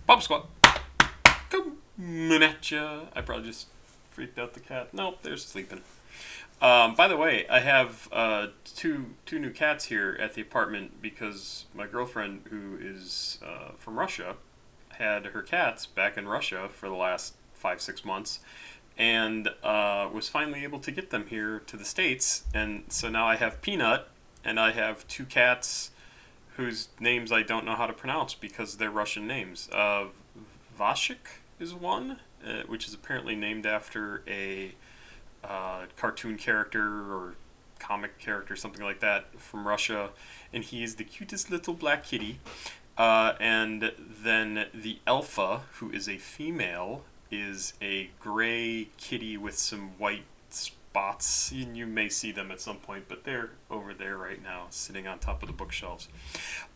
Papasquatjon, coming at ya. I probably just freaked out the cat. Nope, they're sleeping. By the way, I have two new cats here at the apartment because my girlfriend, who is from Russia, had her cats back in Russia for the last 5 6 months, and was finally able to get them here to the States. And so now I have Peanut, and I have two cats whose names I don't know how to pronounce because they're Russian names. Vashik is one, which is apparently named after a cartoon character or comic character, something like that, from Russia, and he is the cutest little black kitty. And then the Alpha, who is a female, is a gray kitty with some white spots. And you may see them at some point, but they're over there right now, sitting on top of the bookshelves.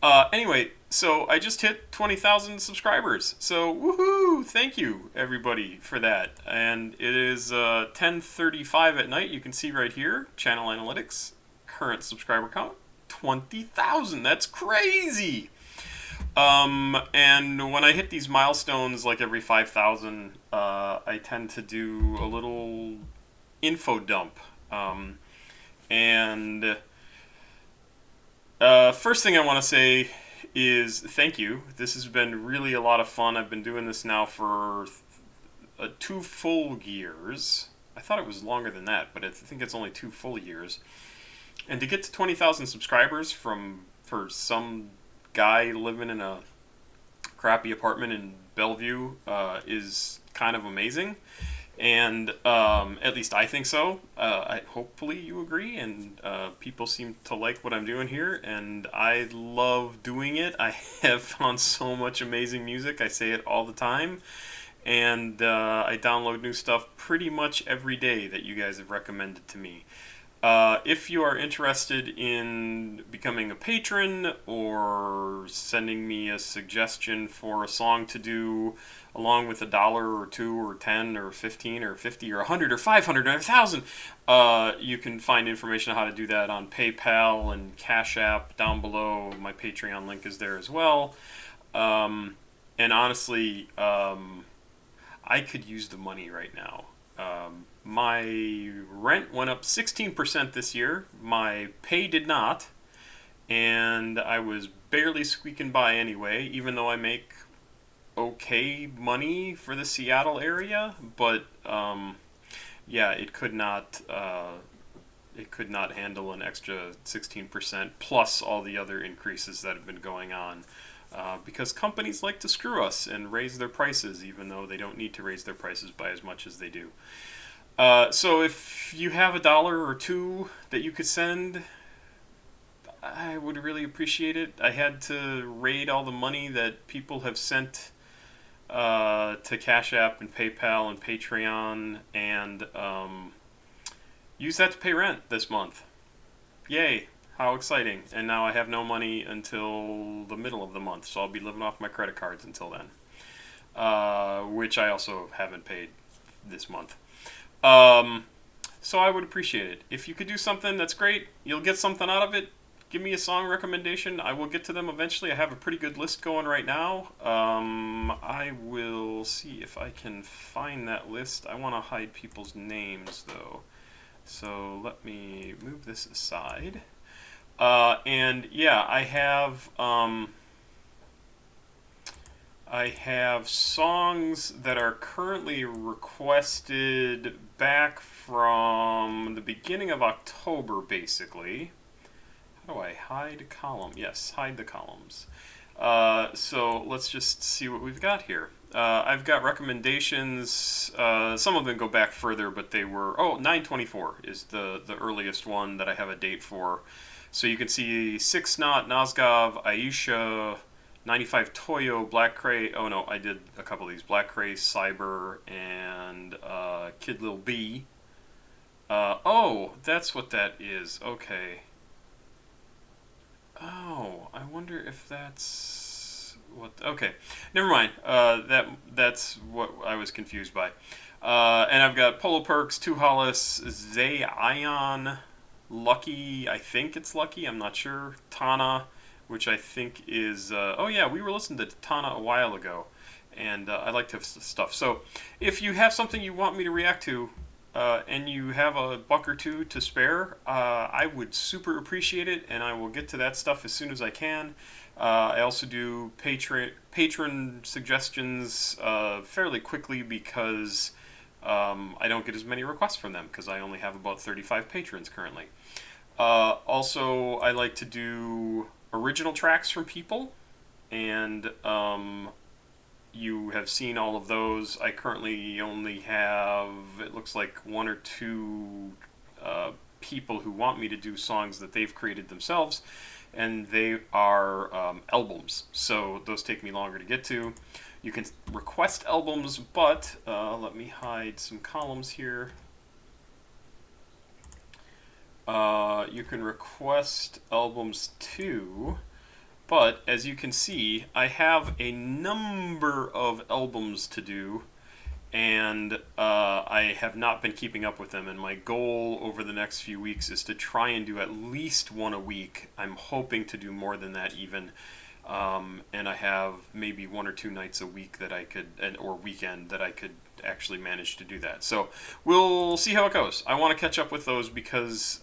Anyway, so I just hit 20,000 subscribers. So woohoo! Thank you everybody for that. And it is 10:35 at night. You can see right here, channel analytics, current subscriber count 20,000. That's crazy. And when I hit these milestones, like every 5,000, I tend to do a little info dump. And first thing I want to say is thank you. This has been really a lot of fun. I've been doing this now for 2 full years. I thought it was longer than that, but I think it's only 2 full years. And to get to 20,000 subscribers for some guy living in a crappy apartment in Bellevue is kind of amazing. And at least I think so. Hopefully you agree, and people seem to like what I'm doing here, and I love doing it. I have found so much amazing music. I say it all the time, and I download new stuff pretty much every day that you guys have recommended to me. If you are interested in becoming a patron or sending me a suggestion for a song to do, along with $1 or $2 or 10 or 15 or 50 or 100 or 500 or 1,000, you can find information on how to do that on PayPal and CashApp down below. My Patreon link is there as well. And honestly, I could use the money right now. My rent went up 16% this year. My pay did not. And I was barely squeaking by anyway, even though I make okay money for the Seattle area. But yeah, it could not handle an extra 16% plus all the other increases that have been going on. Because companies like to screw us and raise their prices, even though they don't need to raise their prices by as much as they do. So if you have $1 or $2 that you could send, I would really appreciate it. I had to raid all the money that people have sent to Cash App and PayPal and Patreon, and use that to pay rent this month. Yay! How exciting. And now I have no money until the middle of the month, so I'll be living off my credit cards until then. Which I also haven't paid this month. So I would appreciate it. If you could do something, that's great. You'll get something out of it. Give me a song recommendation. I will get to them eventually. I have a pretty good list going right now. I will see if I can find that list. I want to hide people's names, though. So let me move this aside. And yeah, I have songs that are currently requested back from the beginning of October, basically. How do I hide column? Yes, hide the columns. So let's just see what we've got here. I've got recommendations. Some of them go back further, but they were... 9/24 is the earliest one that I have a date for. So you can see 6 Knot, Nazgov, Aisha, 95 Toyo, Black Cray. Oh no, I did a couple of these. Black Cray, Cyber, and Kid Lil B. That's what that is. Okay. Oh, I wonder if that's what. Okay, never mind. That's what I was confused by. And I've got Polo Perks, Two Hollis, Zay Ion, Lucky. I think it's Lucky. I'm not sure. Tana, which I think is. We were listening to Tana a while ago, and I like to stuff. So if you have something you want me to react to, and you have a buck or two to spare, I would super appreciate it, and I will get to that stuff as soon as I can. I also do patron suggestions fairly quickly because I don't get as many requests from them because I only have about 35 patrons currently. Also, I like to do original tracks from people, and you have seen all of those. I currently only have, it looks like, one or two people who want me to do songs that they've created themselves, and they are albums. So those take me longer to get to. You can request albums, but let me hide some columns here. You can request albums too. But as you can see, I have a number of albums to do, and I have not been keeping up with them. And my goal over the next few weeks is to try and do at least one a week. I'm hoping to do more than that even. And I have maybe one or two nights a week that I could, or weekend that I could actually manage to do that. So we'll see how it goes. I want to catch up with those because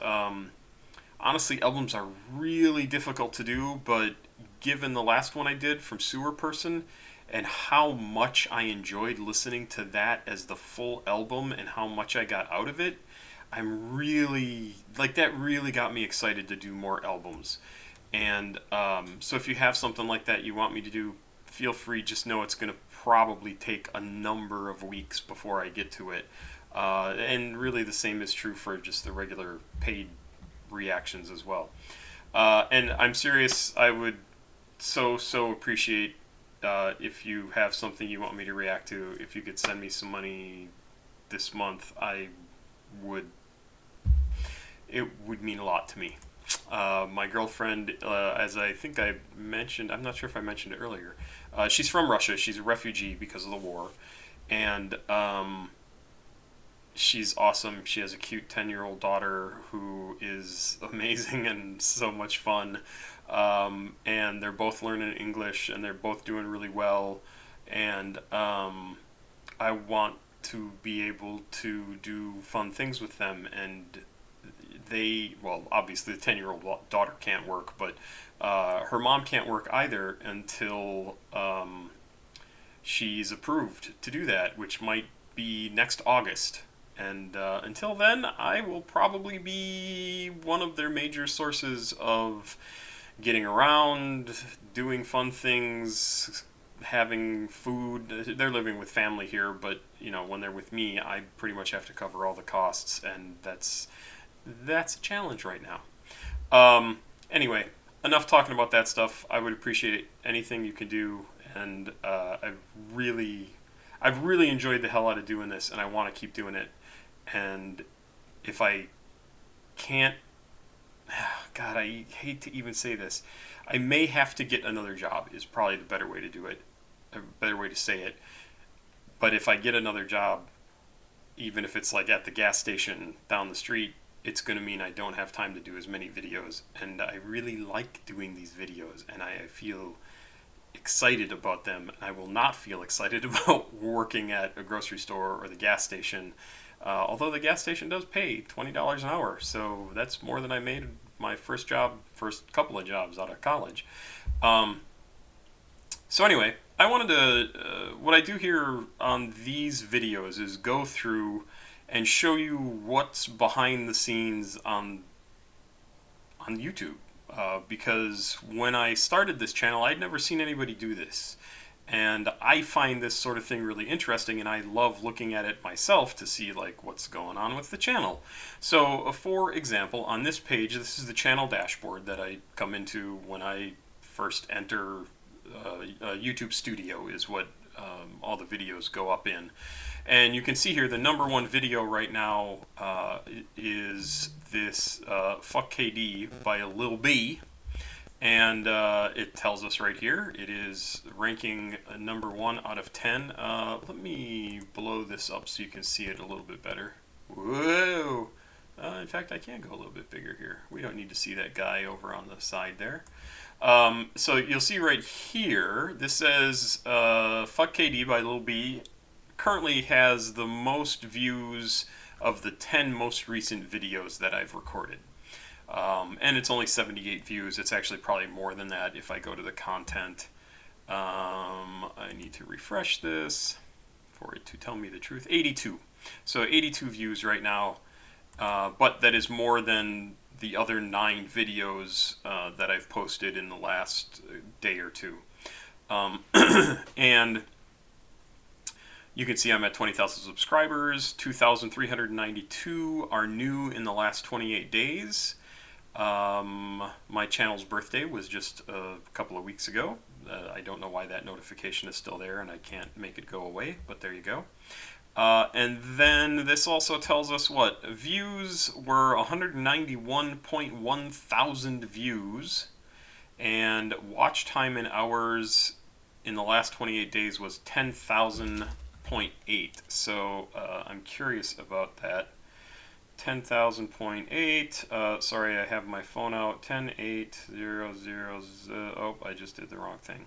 honestly, albums are really difficult to do, but given the last one I did from Sewer Person and how much I enjoyed listening to that as the full album and how much I got out of it, I'm really, like, that really got me excited to do more albums. And so if you have something like that you want me to do, feel free. Just know it's going to probably take a number of weeks before I get to it. And really the same is true for just the regular paid reactions as well. And I'm serious, I would so appreciate if you have something you want me to react to. If you could send me some money this month, it would mean a lot to me. My girlfriend, as I think I mentioned, I'm not sure if I mentioned it earlier, she's from Russia. She's a refugee because of the war, and she's awesome. She has a cute 10-year-old daughter who is amazing and so much fun. And they're both learning English, and they're both doing really well. And I want to be able to do fun things with them. And well, obviously the 10-year-old daughter can't work, but her mom can't work either until she's approved to do that, which might be next August. And until then, I will probably be one of their major sources of getting around, doing fun things, having food. They're living with family here, but when they're with me, I pretty much have to cover all the costs, and that's a challenge right now. Anyway, enough talking about that stuff. I would appreciate anything you can do, and I've really enjoyed the hell out of doing this, and I want to keep doing it. And if I can't, God, I hate to even say this, I may have to get another job is probably the better way to do it, a better way to say it. But if I get another job, even if it's like at the gas station down the street, it's going to mean I don't have time to do as many videos. And I really like doing these videos, and I feel excited about them. I will not feel excited about working at a grocery store or the gas station. Although the gas station does pay $20 an hour, so that's more than I made my first couple of jobs out of college. So anyway, I wanted to, what I do here on these videos is go through and show you what's behind the scenes on YouTube. Because when I started this channel, I'd never seen anybody do this. And I find this sort of thing really interesting, and I love looking at it myself to see like what's going on with the channel. So for example, on this page, this is the channel dashboard that I come into when I first enter YouTube Studio, is what all the videos go up in. And you can see here the number one video right now is this Fuck KD by Lil B. And it tells us right here, it is ranking number 1 out of 10. Let me blow this up so you can see it a little bit better. Whoa! In fact, I can go a little bit bigger here. We don't need to see that guy over on the side there. So you'll see right here, this says Fuck KD by Lil B currently has the most views of the 10 most recent videos that I've recorded. And it's only 78 views. It's actually probably more than that if I go to the content. I need to refresh this for it to tell me the truth. 82. So 82 views right now. But that is more than the other 9 videos that I've posted in the last day or two. And you can see I'm at 20,000 subscribers. 2,392 are new in the last 28 days. My channel's birthday was just a couple of weeks ago. I don't know why that notification is still there and I can't make it go away, but there you go. And then this also tells us what? Views were 191.1 thousand views, and watch time in hours in the last 28 days was 10,000.8. So I'm curious about that. 10,000.8. Sorry, I have my phone out. 10,800. Oh, I just did the wrong thing.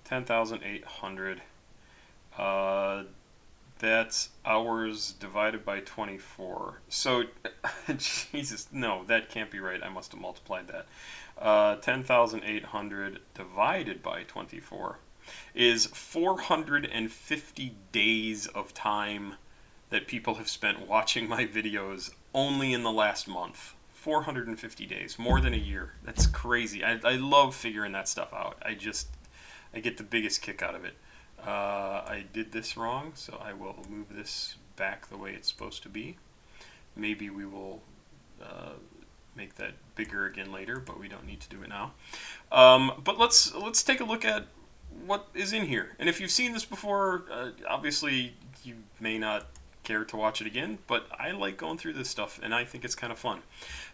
10,800. That's hours divided by 24. So, Jesus, no, that can't be right. I must have multiplied that. 10,800 divided by 24 is 450 days of time that people have spent watching my videos only in the last month. 450 days, more than a year. That's crazy. I love figuring that stuff out. I get the biggest kick out of it. I did this wrong, so I will move this back the way it's supposed to be. Maybe we will make that bigger again later, but we don't need to do it now. But let's take a look at what is in here. And if you've seen this before, obviously you may not care to watch it again, but I like going through this stuff and I think it's kind of fun.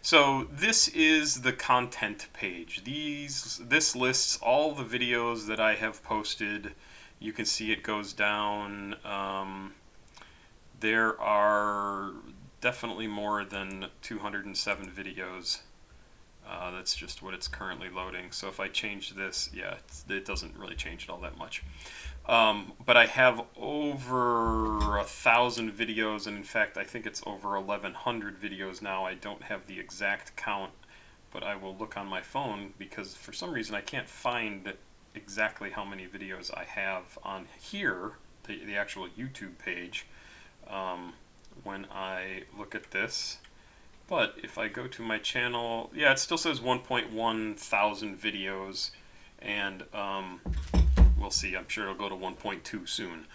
So this is the content page. This lists all the videos that I have posted. You can see it goes down. There are definitely more than 207 videos. That's just what it's currently loading. So if I change this, yeah, it doesn't really change it all that much. But I have over 1,000 videos, and in fact I think it's over 1,100 videos now. I don't have the exact count, but I will look on my phone because for some reason I can't find exactly how many videos I have on here, the actual YouTube page, when I look at this. But if I go to my channel, yeah, it still says 1.1 thousand videos, and we'll see. I'm sure it'll go to 1.2 soon.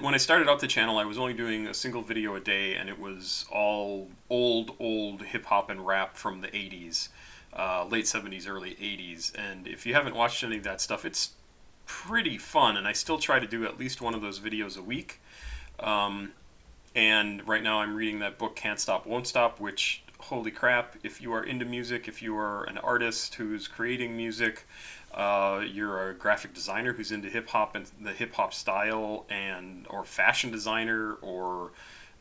When I started out the channel, I was only doing a single video a day, and it was all old hip-hop and rap from the 80s, late 70s, early 80s. And if you haven't watched any of that stuff, it's pretty fun, and I still try to do at least one of those videos a week. And right now I'm reading that book, Can't Stop, Won't Stop, which, holy crap, if you are into music, if you are an artist who's creating music, you're a graphic designer who's into hip-hop and the hip-hop style, or fashion designer, or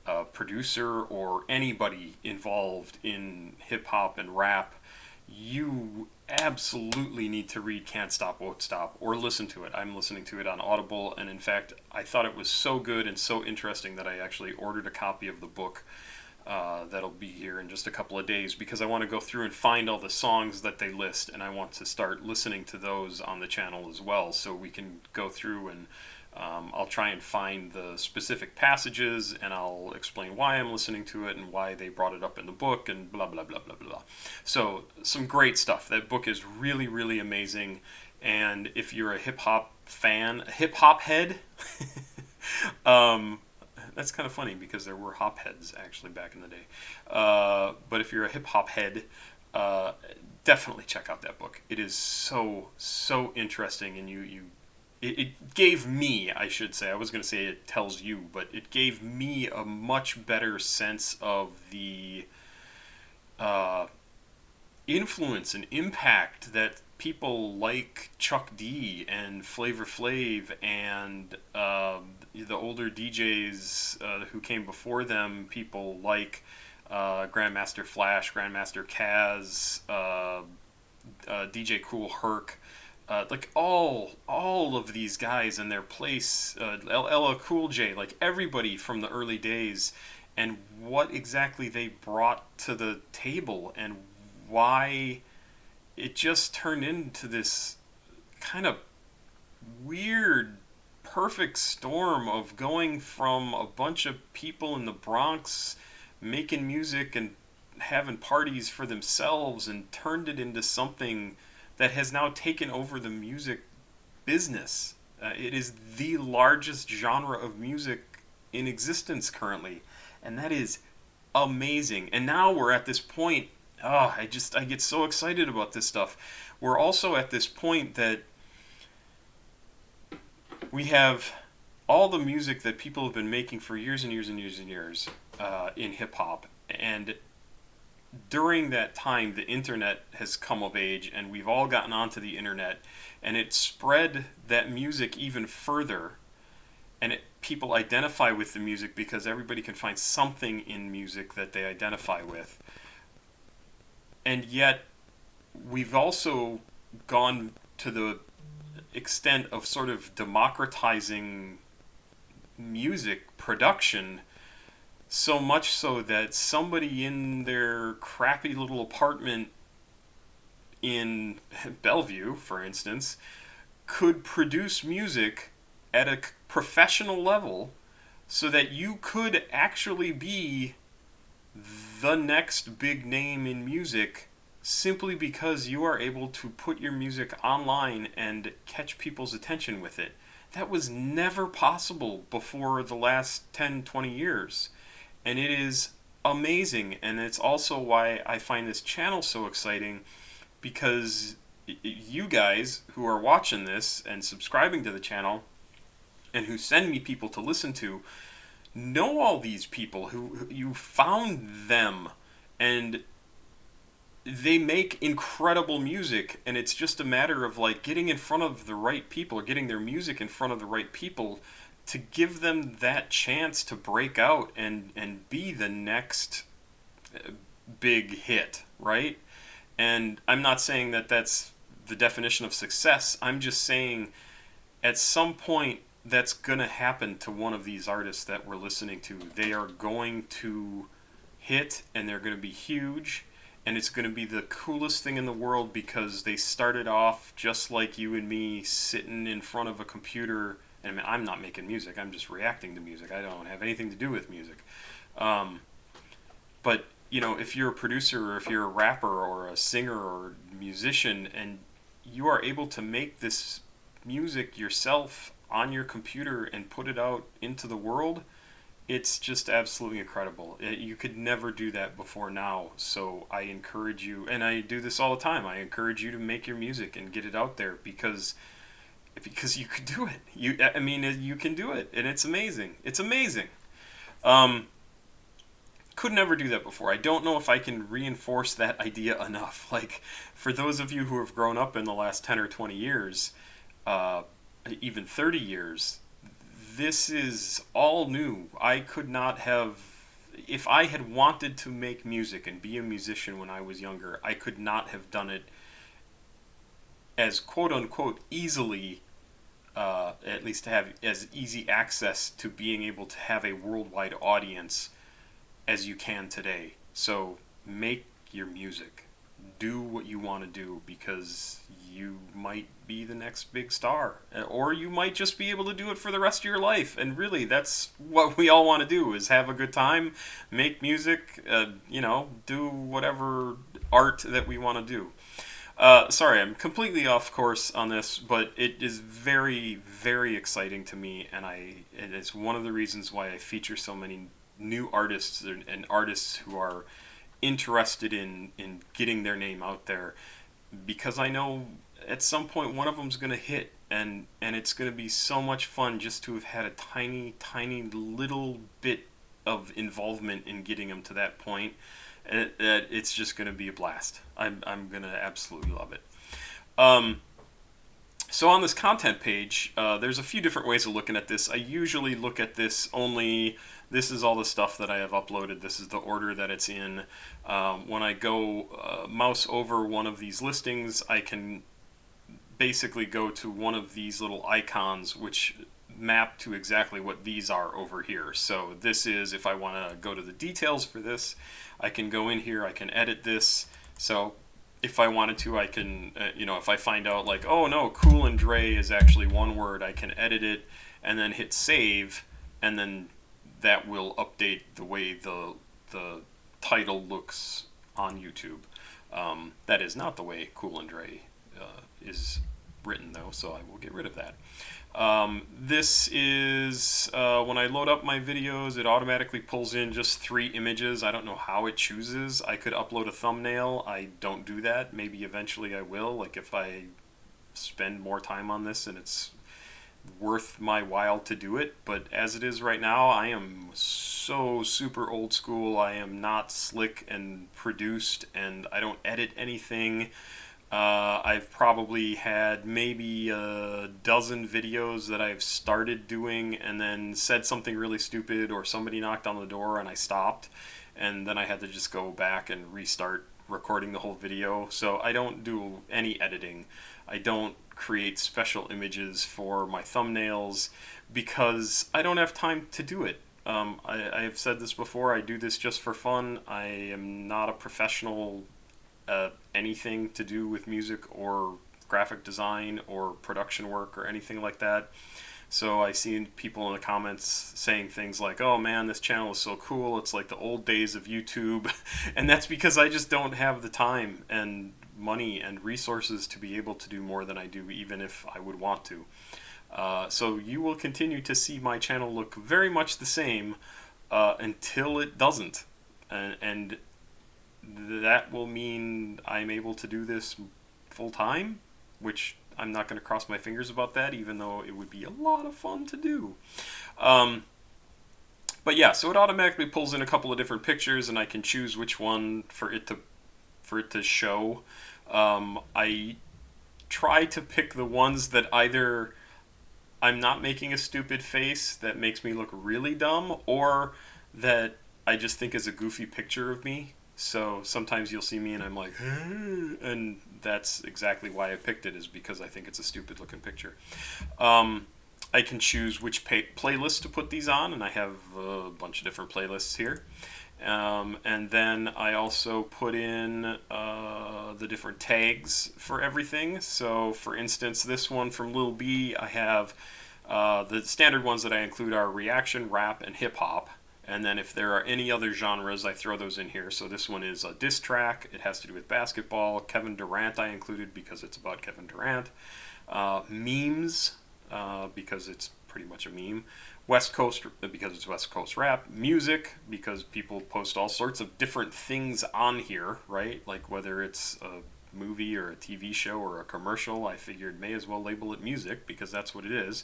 a producer, or anybody involved in hip-hop and rap, you absolutely need to read Can't Stop, Won't Stop, or listen to it. I'm listening to it on Audible, and in fact, I thought it was so good and so interesting that I actually ordered a copy of the book that'll be here in just a couple of days, because I want to go through and find all the songs that they list, and I want to start listening to those on the channel as well, so we can go through and I'll try and find the specific passages, and I'll explain why I'm listening to it and why they brought it up in the book, and blah, blah, blah, blah, blah. So, some great stuff. That book is really, really amazing, and if you're a hip-hop fan, a hip-hop head, that's kind of funny because there were hop heads actually back in the day. But if you're a hip-hop head, definitely check out that book. It is so interesting, and it gave me, I should say, I was going to say it tells you, but it gave me a much better sense of the influence and impact that people like Chuck D and Flavor Flav and the older DJs who came before them, people like Grandmaster Flash, Grandmaster Kaz, DJ Cool Herc, like all of these guys in their place, LL Cool J, like everybody from the early days, and what exactly they brought to the table, and why it just turned into this kind of weird perfect storm of going from a bunch of people in the Bronx making music and having parties for themselves, and turned it into something that has now taken over the music business. It is the largest genre of music in existence currently, and that is amazing. And now we're at this point. Oh, I get so excited about this stuff. We're also at this point that we have all the music that people have been making for years and years and years and years in hip hop, and during that time, the internet has come of age, and we've all gotten onto the internet, and it spread that music even further. And people identify with the music because everybody can find something in music that they identify with. And yet, we've also gone to the extent of sort of democratizing music production, so much so that somebody in their crappy little apartment in Bellevue, for instance, could produce music at a professional level so that you could actually be the next big name in music, simply because you are able to put your music online and catch people's attention with it. That was never possible before the last 10, 20 years. And it is amazing, and it's also why I find this channel so exciting, because you guys who are watching this and subscribing to the channel and who send me people to listen to know all these people, who you found them, and they make incredible music, and it's just a matter of like getting in front of the right people, or getting their music in front of the right people, to give them that chance to break out and be the next big hit, right? And I'm not saying that that's the definition of success. I'm just saying at some point that's going to happen to one of these artists that we're listening to. They are going to hit, and they're going to be huge, and it's going to be the coolest thing in the world, because they started off just like you and me, sitting in front of a computer. And I mean, I'm not making music, I'm just reacting to music. I don't have anything to do with music. But, you know, if you're a producer, or if you're a rapper or a singer or musician, and you are able to make this music yourself on your computer and put it out into the world, it's just absolutely incredible. You could never do that before now. So I encourage you, and I do this all the time, I encourage you to make your music and get it out there, because you could do it. You can do it, and it's amazing. It's amazing. Could never do that before. I don't know if I can reinforce that idea enough. Like, for those of you who have grown up in the last 10 or 20 years, even 30 years, this is all new. I could not have, if I had wanted to make music and be a musician when I was younger, I could not have done it as quote-unquote easily, at least to have as easy access to being able to have a worldwide audience as you can today. So make your music. Do what you want to do, because you might be the next big star. Or you might just be able to do it for the rest of your life. And really, that's what we all want to do, is have a good time, make music, do whatever art that we want to do. Sorry, I'm completely off course on this, but it is very, very exciting to me, and it's one of the reasons why I feature so many new artists and artists who are interested in getting their name out there, because I know at some point one of them's going to hit, and it's going to be so much fun just to have had a tiny, tiny little bit of involvement in getting them to that point. It's just going to be a blast. I'm going to absolutely love it. Um, so on this content page, there's a few different ways of looking at this. I usually look at this only, this is all the stuff that I have uploaded. This is the order that it's in. When I go mouse over one of these listings, I can basically go to one of these little icons which map to exactly what these are over here. So this is, if I want to go to the details for this, I can go in here, I can edit this. So if I wanted to, I can, if I find out like, oh no, cool and Dre is actually one word, I can edit it and then hit save, and then that will update the way the title looks on YouTube. That is not the way Cool and Dre is written though, so I will get rid of that. This is, when I load up my videos, it automatically pulls in just 3 images. I don't know how it chooses. I could upload a thumbnail. I don't do that. Maybe eventually I will, like if I spend more time on this and it's worth my while to do it. But as it is right now, I am so super old school. I am not slick and produced, and I don't edit anything. I've probably had maybe a dozen videos that I've started doing and then said something really stupid, or somebody knocked on the door and I stopped, and then I had to just go back and restart recording the whole video. So I don't do any editing. I don't create special images for my thumbnails because I don't have time to do it. I have said this before, I do this just for fun. I am not a professional anything to do with music or graphic design or production work or anything like that. So I see people in the comments saying things like, oh man, this channel is so cool, it's like the old days of YouTube. And that's because I just don't have the time and money and resources to be able to do more than I do, even if I would want to. So you will continue to see my channel look very much the same until it doesn't. And that will mean I'm able to do this full time, which I'm not going to cross my fingers about that, even though it would be a lot of fun to do. But yeah, so it automatically pulls in a couple of different pictures, and I can choose which one for it to show. I try to pick the ones that either I'm not making a stupid face that makes me look really dumb, or that I just think is a goofy picture of me. So sometimes you'll see me and I'm like, and that's exactly why I picked it, is because I think it's a stupid looking picture. I can choose which playlist to put these on, and I have a bunch of different playlists here. And then I also put in the different tags for everything. So for instance, this one from Lil B, I have the standard ones that I include are reaction, rap, and hip hop. And then if there are any other genres, I throw those in here. So this one is a diss track. It has to do with basketball. Kevin Durant I included because it's about Kevin Durant. Memes, because it's pretty much a meme. West Coast, because it's West Coast rap. Music, because people post all sorts of different things on here, right? Like whether it's a movie or a TV show or a commercial, I figured may as well label it music because that's what it is.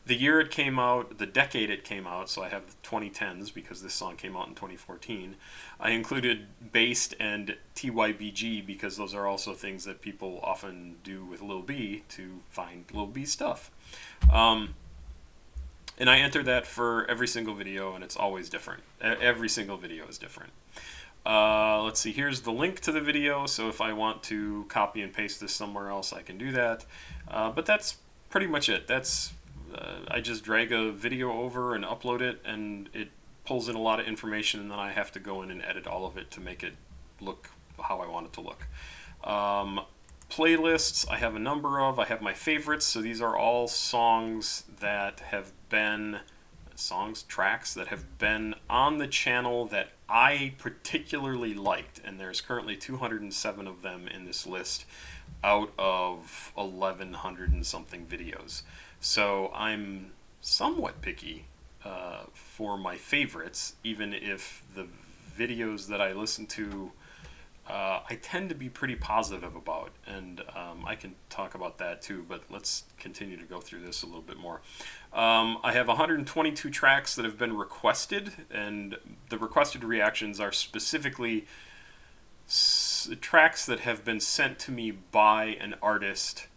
The year it came out, the decade it came out, so I have the 2010s because this song came out in 2014. I included based and TYBG because those are also things that people often do with Lil B to find Lil B stuff. And I enter that for every single video, and it's always different. Every single video is different. Let's see, here's the link to the video, so if I want to copy and paste this somewhere else, I can do that. But that's pretty much it. That's I just drag a video over and upload it, and it pulls in a lot of information, and then I have to go in and edit all of it to make it look how I want it to look. Playlists, I have a number of. I have my favorites, so these are all songs that have been tracks that have been on the channel that I particularly liked, and there's currently 207 of them in this list out of 1,100 and something videos. So I'm somewhat picky for my favorites, even if the videos that I listen to I tend to be pretty positive about, and I can talk about that too, but let's continue to go through this a little bit more. I have 122 tracks that have been requested, and the requested reactions are specifically tracks that have been sent to me by an artist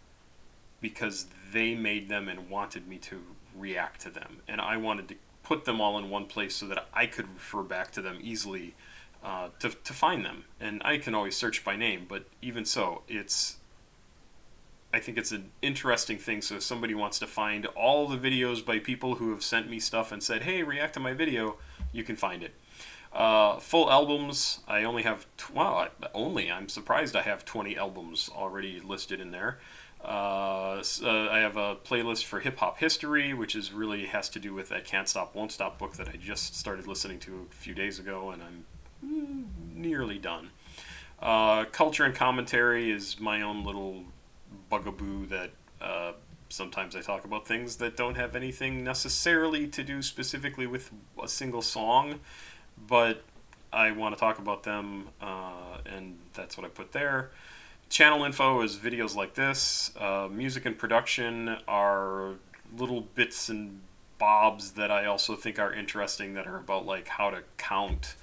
because they made them and wanted me to react to them, and I wanted to put them all in one place so that I could refer back to them easily, to find them. And I can always search by name, but even so, I think it's an interesting thing. So if somebody wants to find all the videos by people who have sent me stuff and said, hey, react to my video, you can find it. Full albums, I only have, I'm surprised I have 20 albums already listed in there. I have a playlist for hip hop history, which is really has to do with that Can't Stop Won't Stop book that I just started listening to a few days ago, and I'm nearly done. Culture and commentary is my own little bugaboo that sometimes I talk about things that don't have anything necessarily to do specifically with a single song, but I want to talk about them, and that's what I put there. Channel info is videos like this. Music and production are little bits and bobs that I also think are interesting, that are about like how to count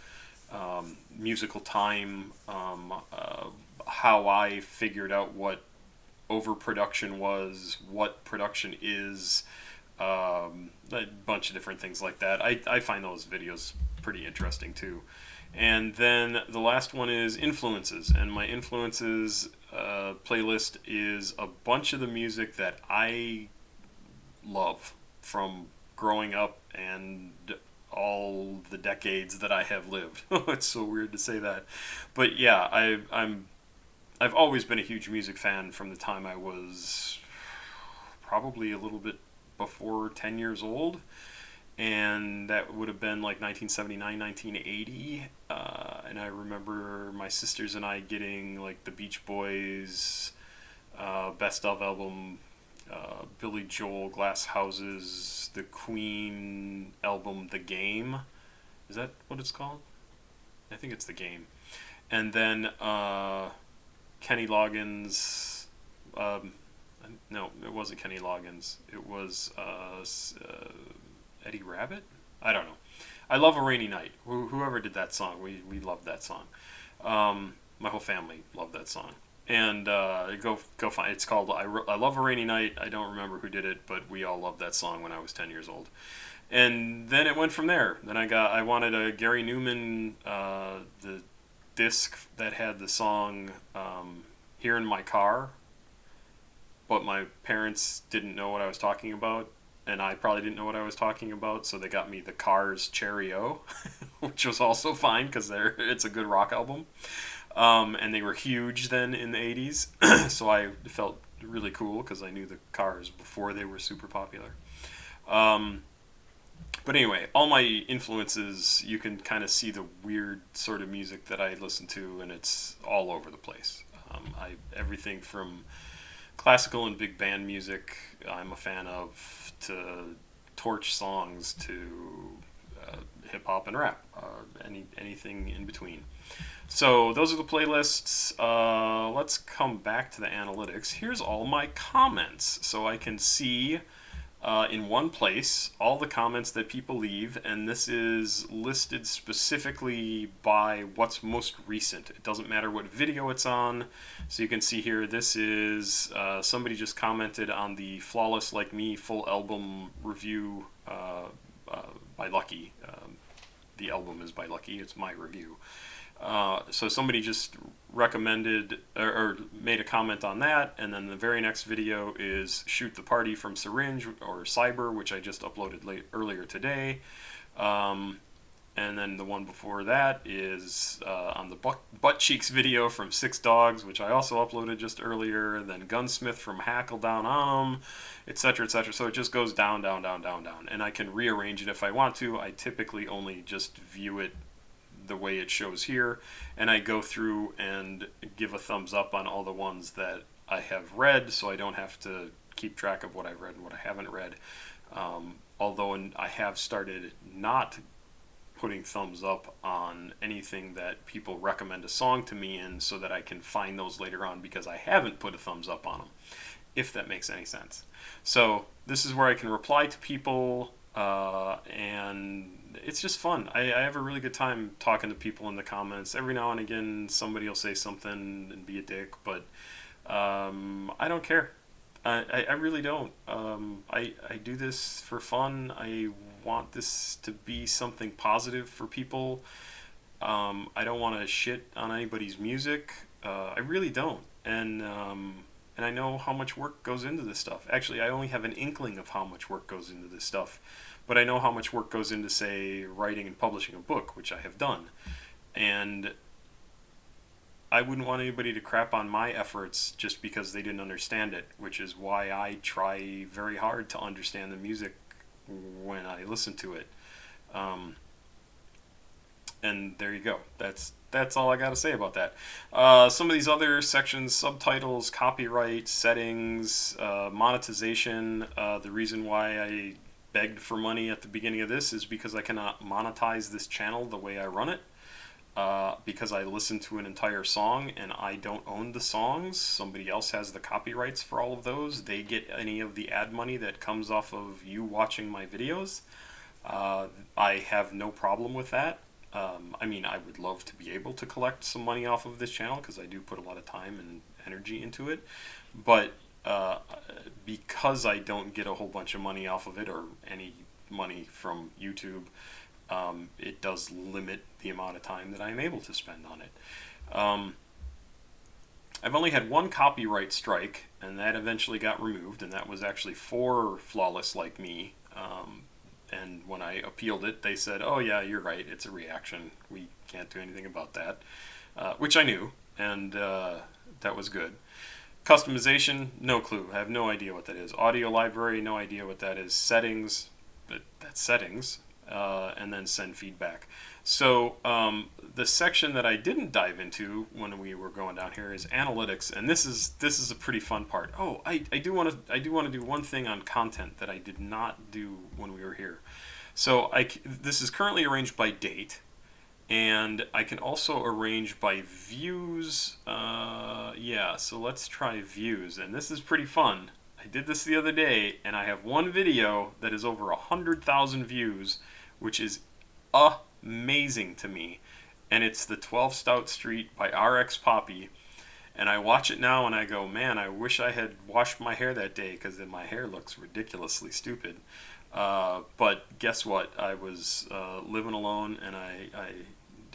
musical time, how I figured out what overproduction was, what production is, a bunch of different things like that. I find those videos pretty interesting too. And then the last one is influences, and my influences playlist is a bunch of the music that I love from growing up and all the decades that I have lived. It's so weird to say that, but yeah, I've always been a huge music fan from the time I was probably a little bit before 10 years old. And that would have been like 1979, 1980. And I remember my sisters and I getting like the Beach Boys Best Of album, Billy Joel, Glass Houses, the Queen album, The Game. Is that what it's called? I think it's The Game. And then Kenny Loggins. No, it wasn't Kenny Loggins. It was Eddie Rabbit? I don't know. I Love a Rainy Night. Whoever did that song, we loved that song. My whole family loved that song. And go find. It's called I Love a Rainy Night. I don't remember who did it, but we all loved that song when I was 10 years old. And then it went from there. Then I wanted a Gary Newman, the disc that had the song Here in My Car, but my parents didn't know what I was talking about, and I probably didn't know what I was talking about, so they got me the Cars Cherry-O, which was also fine because it's a good rock album. And they were huge then in the 80s, so I felt really cool because I knew the Cars before they were super popular. But anyway, all my influences, you can kind of see the weird sort of music that I listen to, and it's all over the place. Everything from classical and big band music I'm a fan of, to torch songs, to hip hop and rap, anything in between. So those are the playlists. Let's come back to the analytics. Here's all my comments, so I can see in one place all the comments that people leave, and this is listed specifically by what's most recent. It doesn't matter what video it's on. So you can see here, this is somebody just commented on the Flawless Like Me full album review by Lucky. The album is by Lucky. It's my review. So somebody just recommended or made a comment on that, and then the very next video is Shoot the Party from Syringe or Cyber, which I just uploaded earlier today. And then the one before that is on the Butt Cheeks video from Six Dogs, which I also uploaded just earlier. And then Gunsmith from Hackle Down On 'Em, etc., etc. So it just goes down, down, down, down, down. And I can rearrange it if I want to. I typically only just view it the way it shows here, and I go through and give a thumbs up on all the ones that I have read, so I don't have to keep track of what I've read and what I haven't read. Although I have started not putting thumbs up on anything that people recommend a song to me in, so that I can find those later on because I haven't put a thumbs up on them, if that makes any sense. So this is where I can reply to people And it's just fun. I have a really good time talking to people in the comments. Every now and again, somebody will say something and be a dick, but I don't care. I really don't. I do this for fun. I want this to be something positive for people. I don't want to shit on anybody's music. I really don't. And I know how much work goes into this stuff. Actually, I only have an inkling of how much work goes into this stuff, but I know how much work goes into, say, writing and publishing a book, which I have done. And I wouldn't want anybody to crap on my efforts just because they didn't understand it, which is why I try very hard to understand the music when I listen to it. Um, and there you go. That's all I got to say about that. Some of these other sections: subtitles, copyright, settings, monetization. The reason why I begged for money at the beginning of this is because I cannot monetize this channel the way I run it. Because I listen to an entire song and I don't own the songs. Somebody else has the copyrights for all of those. They get any of the ad money that comes off of you watching my videos. I have no problem with that. I mean, I would love to be able to collect some money off of this channel because I do put a lot of time and energy into it. But because I don't get a whole bunch of money off of it or any money from YouTube, it does limit the amount of time that I'm able to spend on it. I've only had one copyright strike, and that eventually got removed, and that was actually for Flawless Like Me. And when I appealed it, they said, "Oh yeah, you're right. It's a reaction. We can't do anything about that," which I knew, and that was good. Customization, no clue. I have no idea what that is. Audio library, no idea what that is. Settings, that's settings. And then send feedback. So the section that I didn't dive into when we were going down here is analytics, and this is a pretty fun part. Oh, I do want to do one thing on content that I did not do when we were here. So this is currently arranged by date, and I can also arrange by views. Yeah, so let's try views, and this is pretty fun. I did this the other day, and I have one video that is over 100,000 views, which is amazing to me. And it's the 12 Stout Street by RX Poppy. And I watch it now and I go, man, I wish I had washed my hair that day because then my hair looks ridiculously stupid. But guess what? I was living alone and I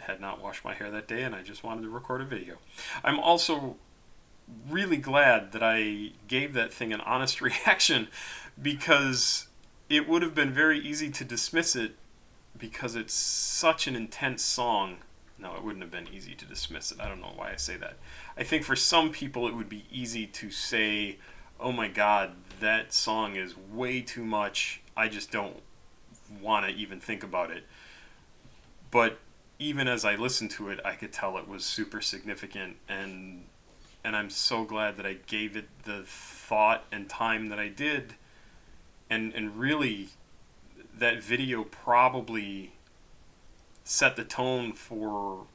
had not washed my hair that day and I just wanted to record a video. I'm also really glad that I gave that thing an honest reaction because it would have been very easy to dismiss it because it's such an intense song. No, it wouldn't have been easy to dismiss it. I don't know why I say that. I think for some people it would be easy to say, oh my god, that song is way too much. I just don't want to even think about it. But even as I listened to it, I could tell it was super significant, and I'm so glad that I gave it the thought and time that I did. And really, that video probably set the tone for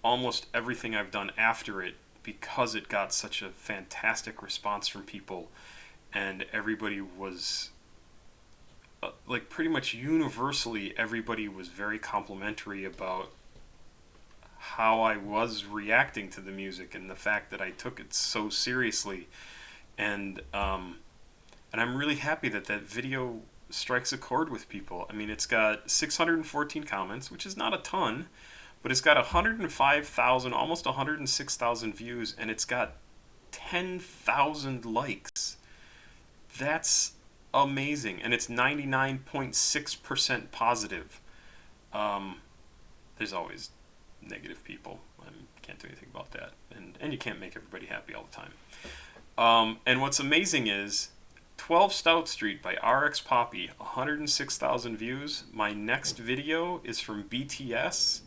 almost everything I've done after it because it got such a fantastic response from people, and everybody was like pretty much universally everybody was very complimentary about how I was reacting to the music and the fact that I took it so seriously, and I'm really happy that that video strikes a chord with people. I mean, it's got 614 comments, which is not a ton, but it's got 105,000, almost 106,000 views, and it's got 10,000 likes. That's amazing, and it's 99.6% positive. There's always negative people. I can't do anything about that, and you can't make everybody happy all the time. And what's amazing is 12 Stout Street by RX Poppy, 106,000 views. My next video is from BTS,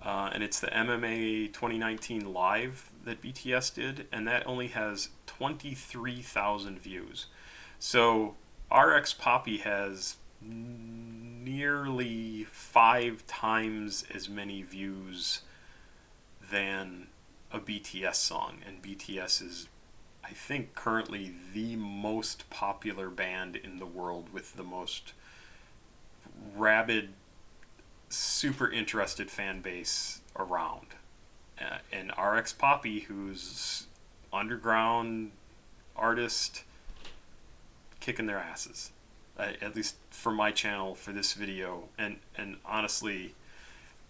and it's the MMA 2019 live that BTS did, and that only has 23,000 views. So RX Poppy has nearly 5 times as many views than a BTS song, and BTS is, I think, currently the most popular band in the world with the most rabid, super interested fan base around. And RX Poppy, who's underground artist, kicking their asses. At least for my channel for this video, and honestly,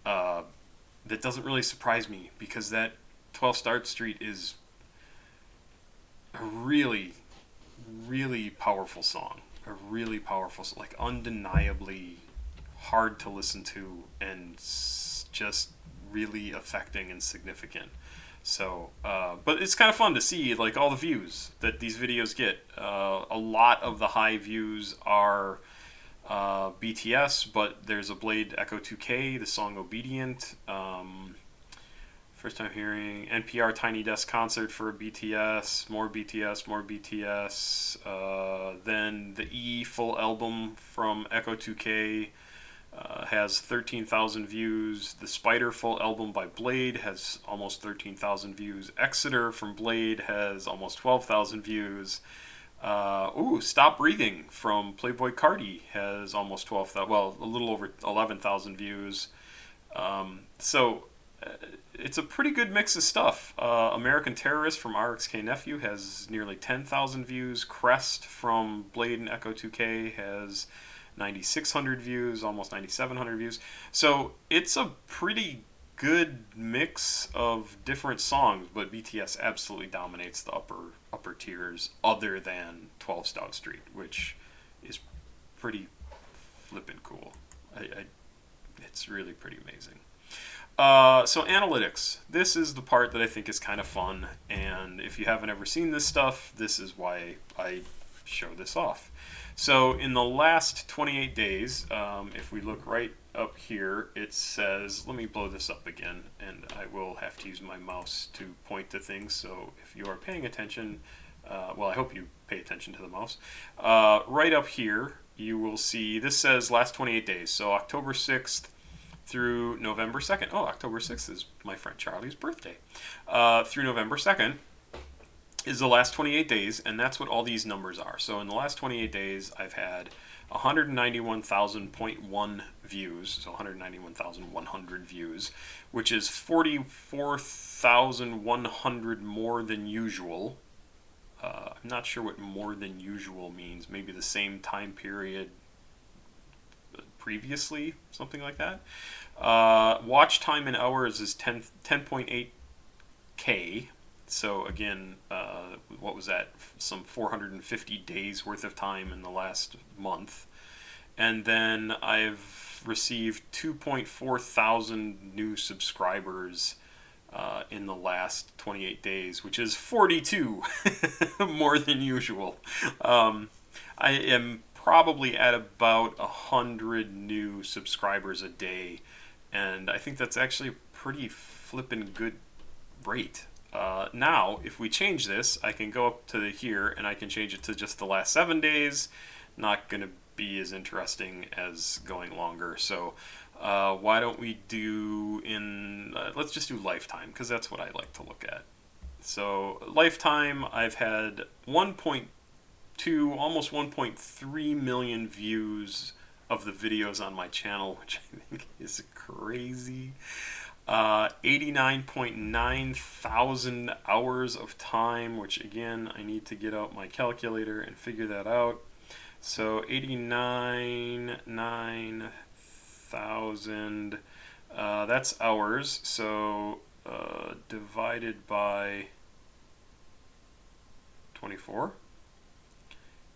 that doesn't really surprise me because that 12 Start Street is a really, really powerful song. A really powerful, like undeniably hard to listen to and just really affecting and significant. So, but it's kind of fun to see like all the views that these videos get. A lot of the high views are BTS, but there's a Blade Echo 2K, the song Obedient. First time hearing NPR Tiny Desk concert for BTS, more BTS, more BTS. Then the E full album from Echo 2K has 13,000 views. The Spider full album by Blade has almost 13,000 views. Exeter from Blade has almost 12,000 views. Stop Breathing from Playboy Cardi has almost 12,000, well, a little over 11,000 views. So it's a pretty good mix of stuff. American Terrorist from RXK Nephew has nearly 10,000 views. Crest from Blade and Echo 2K has 9,600 views, almost 9,700 views. So it's a pretty good mix of different songs, but BTS absolutely dominates the upper tiers, other than 12 Stout Street, which is pretty flippin' cool. It's really pretty amazing. So analytics. This is the part that I think is kind of fun, and if you haven't ever seen this stuff, this is why I show this off. So in the last 28 days, if we look right up here, it says, let me blow this up again, and I will have to use my mouse to point to things, so if you are paying attention, well, I hope you pay attention to the mouse. Right up here, you will see, this says last 28 days, so October 6th through November 2nd. Oh, October 6th is my friend Charlie's birthday. Through November 2nd is the last 28 days, and that's what all these numbers are. So in the last 28 days, I've had 191,000.1 views, so 191,100 views, which is 44,100 more than usual. I'm not sure what more than usual means. Maybe the same time period previously, something like that. Watch time in hours is 10.8K. So again, what was that? Some 450 days worth of time in the last month. And then I've received 2.4 thousand new subscribers in the last 28 days, which is 42 more than usual. I am probably at about 100 new subscribers a day, and I think that's actually a pretty flippin' good rate. Now, if we change this, I can go up to here and I can change it to just the last 7 days. Not going to be as interesting as going longer. So why don't we do let's just do lifetime, because that's what I like to look at. So lifetime, I've had 1.2, almost 1.3 million views of the videos on my channel, which I think is crazy. 89.9 thousand hours of time, which again, I need to get out my calculator and figure that out. So 89,900, that's hours. So divided by 24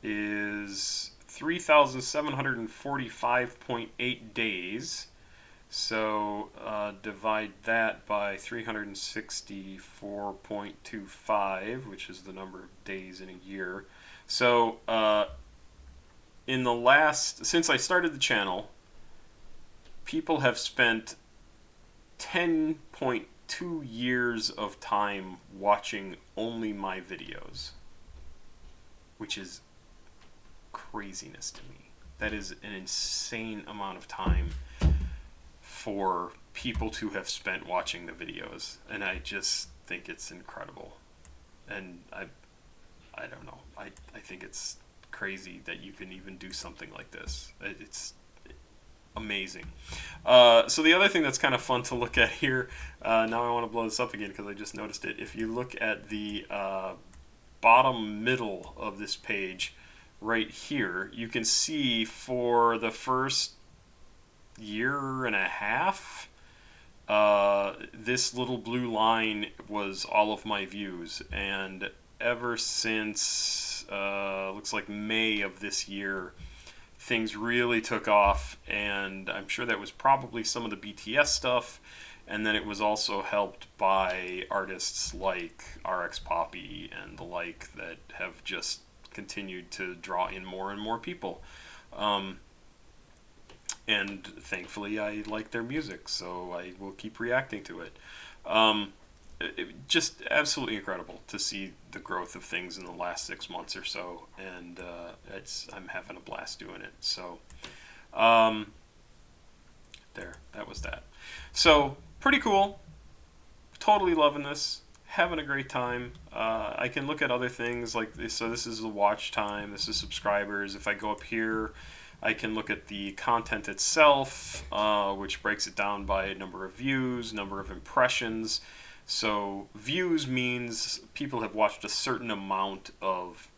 is 3,745.8 days. So divide that by 364.25, which is the number of days in a year. So in the since I started the channel, people have spent 10.2 years of time watching only my videos, which is craziness to me. That is an insane amount of time for people to have spent watching the videos, and I just think it's incredible. And I don't know, I think it's crazy that you can even do something like this. amazing. So the other thing that's kind of fun to look at here, now I want to blow this up again because I just noticed it. If you look at the bottom middle of this page right here, you can see for the first year and a half, this little blue line was all of my views, and ever since looks like May of this year, things really took off, and I'm sure that was probably some of the BTS stuff, and then it was also helped by artists like RX Poppy and the like that have just continued to draw in more and more people. Um, and thankfully, I like their music, so I will keep reacting to it. Um, just absolutely incredible to see the growth of things in the last 6 months or so, and I'm having a blast doing it. So, um, there, that was that. So pretty cool. Totally loving this. Having a great time. I can look at other things like this. So this is the watch time. This is subscribers. If I go up here, I can look at the content itself, which breaks it down by number of views, number of impressions. So views means people have watched a certain amount of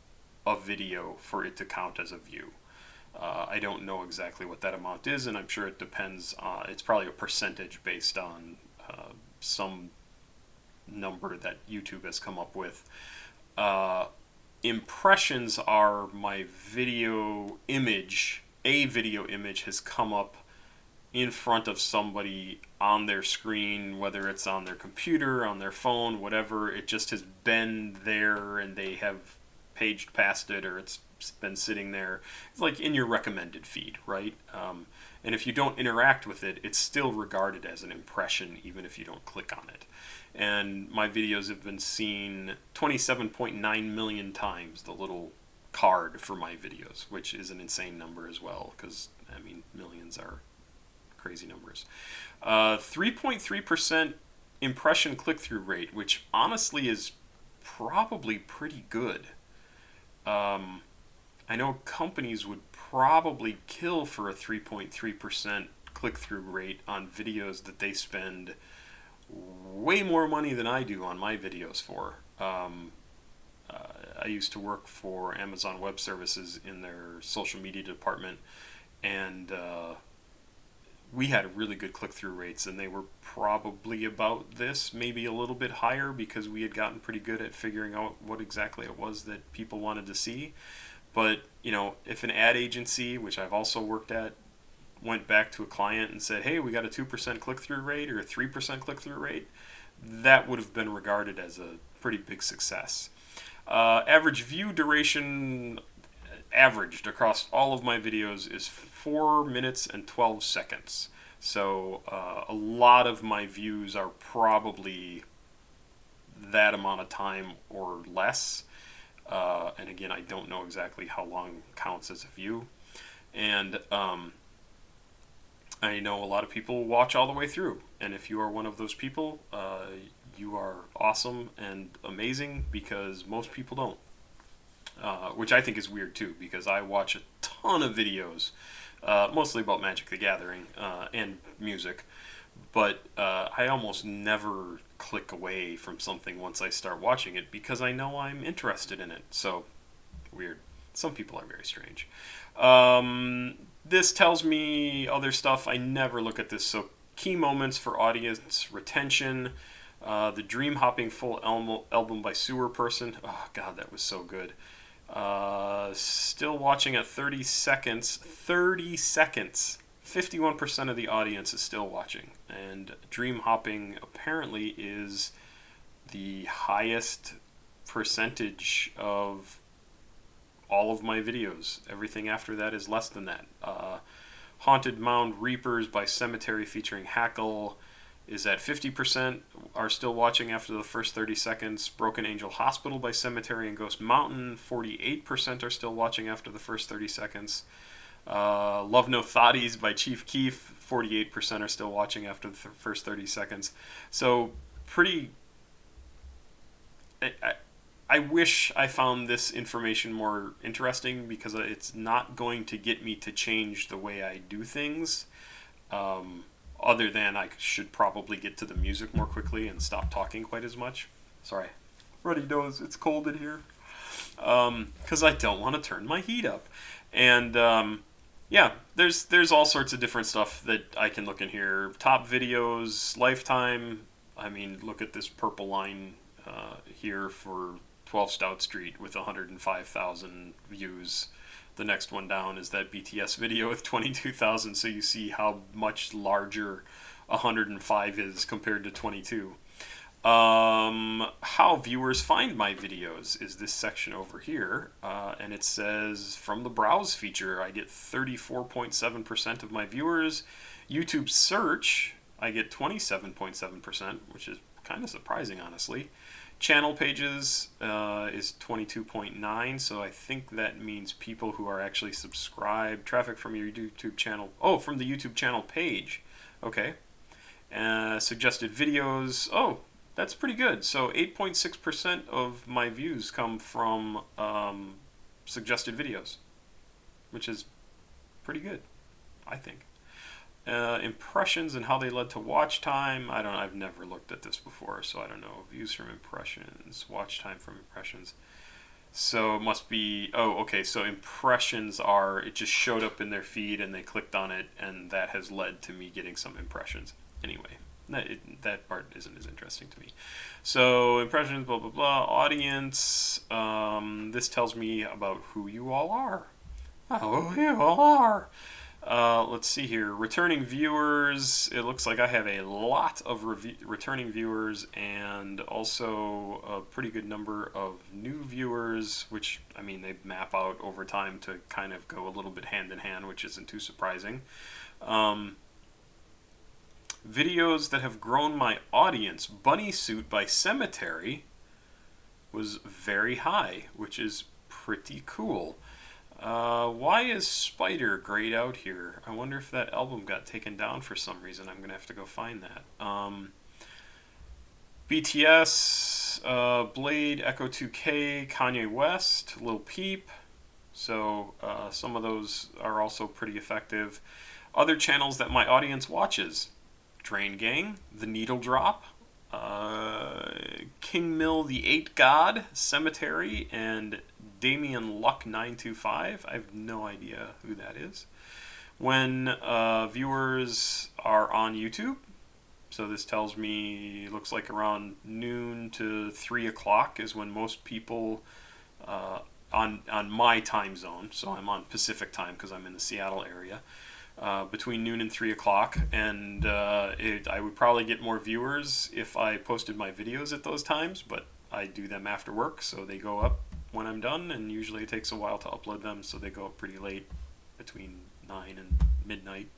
a video for it to count as a view. I don't know exactly what that amount is, and I'm sure it depends. It's probably a percentage based on some number that YouTube has come up with. Uh, Impressions are my video image. A video image has come up in front of somebody on their screen, whether it's on their computer, on their phone, whatever. It just has been there and they have paged past it, or it's been sitting there. It's like in your recommended feed, right? And if you don't interact with it, it's still regarded as an impression, even if you don't click on it. And my videos have been seen 27.9 million times, the little card for my videos, which is an insane number as well, because, I mean, millions are crazy numbers. 3.3% impression click-through rate, which honestly is probably pretty good. I know companies would probably kill for a 3.3% click-through rate on videos that they spend way more money than I do on my videos for. I used to work for Amazon Web Services in their social media department, and we had really good click-through rates, and they were probably about this, maybe a little bit higher, because we had gotten pretty good at figuring out what exactly it was that people wanted to see. But, you know, if an ad agency, which I've also worked at, went back to a client and said, hey, we got a 2% click-through rate or a 3% click-through rate, that would have been regarded as a pretty big success. Average view duration averaged across all of my videos is 4 minutes and 12 seconds. So a lot of my views are probably that amount of time or less. And again, I don't know exactly how long counts as a view. And I know a lot of people watch all the way through. And if you are one of those people, you are awesome and amazing, because most people don't. Which I think is weird too, because I watch a ton of videos, mostly about Magic the Gathering and music, but I almost never click away from something once I start watching it, because I know I'm interested in it. So, weird. Some people are very strange. This tells me other stuff. I never look at this. So, key moments for audience retention. The Dream Hopping full album by Sewer Person. Oh, God, that was so good. Still watching at 30 seconds. 30 seconds. 51% of the audience is still watching. And Dream Hopping apparently is the highest percentage of all of my videos. Everything after that is less than that. Haunted Mound Reapers by Cemetery featuring Hackle is at 50%, are still watching after the first 30 seconds. Broken Angel Hospital by Cemetery and Ghost Mountain, 48% are still watching after the first 30 seconds. Love No Thotties by Chief Keef, 48% are still watching after the first 30 seconds. So, pretty... I wish I found this information more interesting because it's not going to get me to change the way I do things. Um, Other than I should probably get to the music more quickly and stop talking quite as much. Sorry. Ruddy knows it's cold in here. Because I don't want to turn my heat up. And yeah, there's all sorts of different stuff that I can look in here. Top videos, lifetime. I mean, look at this purple line here for 12 Stout Street with 105,000 views. The next one down is that BTS video with 22,000, so you see how much larger 105 is compared to 22. How viewers find my videos is this section over here, and it says from the browse feature I get 34.7% of my viewers. YouTube search I get 27.7%, which is kind of surprising, honestly. Channel pages is 22.9, so I think that means people who are actually subscribed. Traffic from your YouTube channel. Oh, from the YouTube channel page. Okay. Suggested videos. Oh, that's pretty good. So 8.6% of my views come from suggested videos, which is pretty good, I think. Impressions and how they led to watch time. I don't know. I've never looked at this before, so I don't know. Views from impressions, watch time from impressions. So it must be. Oh, okay. So impressions are. It just showed up in their feed and they clicked on it, and that has led to me getting some impressions. Anyway, that part isn't as interesting to me. So impressions, blah blah blah. Audience. This tells me about who you all are. Oh, who you all are. Let's see here. Returning viewers. It looks like I have a lot of returning viewers and also a pretty good number of new viewers, which, I mean, they map out over time to kind of go a little bit hand in hand, which isn't too surprising. Videos that have grown my audience. Bunny Suit by Cemetery was very high, which is pretty cool. Why is Spider grayed out here? I wonder if that album got taken down for some reason. I'm going to have to go find that. BTS, Blade, Echo 2K, Kanye West, Lil Peep. So some of those are also pretty effective. Other channels that my audience watches. Drain Gang, The Needle Drop, King Mill the Eight God, Cemetery, and Damian Luck 925. I have no idea who that is. When viewers are on YouTube, so this tells me, looks like around noon to 3 o'clock is when most people on my time zone, so I'm on Pacific time because I'm in the Seattle area, between noon and 3 o'clock, and I would probably get more viewers if I posted my videos at those times, but I do them after work, so they go up when I'm done, and usually it takes a while to upload them, so they go up pretty late, between 9 and midnight.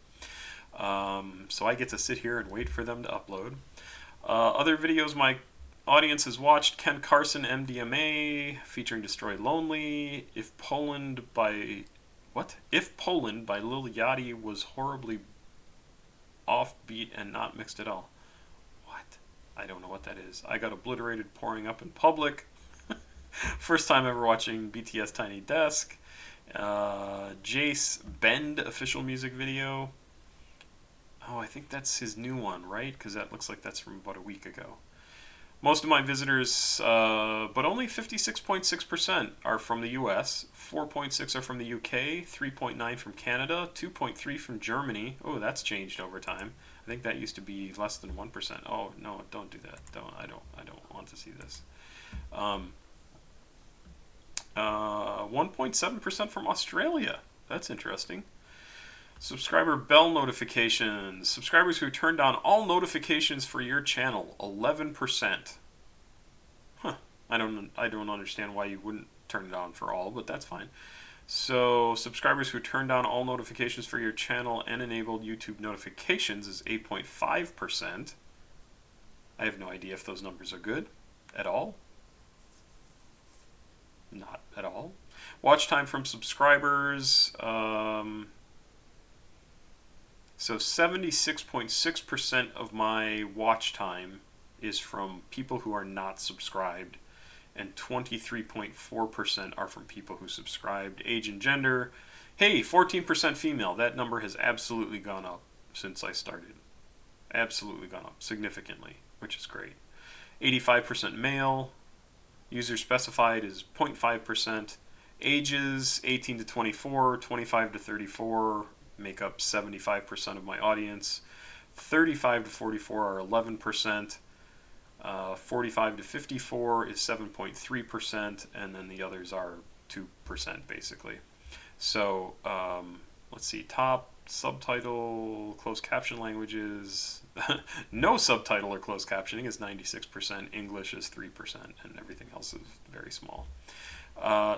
So I get to sit here and wait for them to upload. Other videos my audience has watched: Ken Carson, MDMA, featuring Destroy Lonely, If Poland by Lil Yachty was horribly offbeat and not mixed at all. What? I don't know what that is. I Got Obliterated Pouring Up in Public. First time ever watching BTS Tiny Desk. Jace Bend official music video. Oh, I think that's his new one, right? Because that looks like that's from about a week ago. Most of my visitors, but only 56.6% are from the US, 4.6 are from the UK, 3.9 from Canada, 2.3 from Germany. Oh, that's changed over time. I think that used to be less than 1%. Oh no, don't do that. I don't want to see this. 1.7% from Australia. That's interesting. Subscriber bell notifications. Subscribers who turned on all notifications for your channel, 11%. Huh. I don't understand why you wouldn't turn it on for all, but that's fine. So subscribers who turned on all notifications for your channel and enabled YouTube notifications is 8.5%. I have no idea if those numbers are good at all. Not at all. Watch time from subscribers. So 76.6% of my watch time is from people who are not subscribed, and 23.4% are from people who subscribed. Age and gender, hey, 14% female. That number has absolutely gone up since I started. Absolutely gone up significantly, which is great. 85% male. User specified is 0.5%. Ages 18 to 24, 25 to 34 make up 75% of my audience. 35 to 44 are 11%. 45 to 54 is 7.3%, and then the others are 2% basically. So let's see, top subtitle, closed caption languages. No subtitle or closed captioning is 96%, English is 3%, and everything else is very small.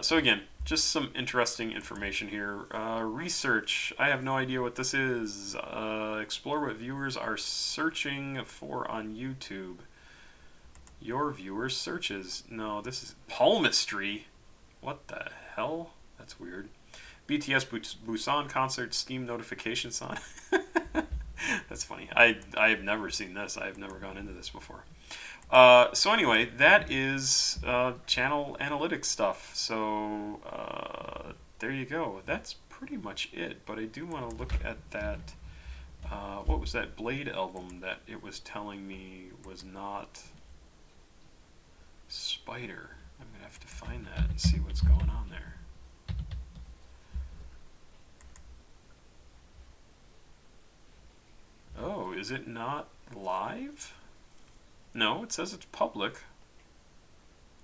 So again, just some interesting information here. Research, I have no idea what this is. Explore what viewers are searching for on YouTube. Your viewers' searches. No, this is palmistry. What the hell? That's weird. BTS Busan concert Steam notification sign. That's funny. I have never seen this. I have never gone into this before. So anyway, that is channel analytics stuff. So there you go. That's pretty much it. But I do want to look at that. What was that Blade album that it was telling me was not Spider? I'm going to have to find that and see what's going on there. Oh, is it not live? No, it says it's public.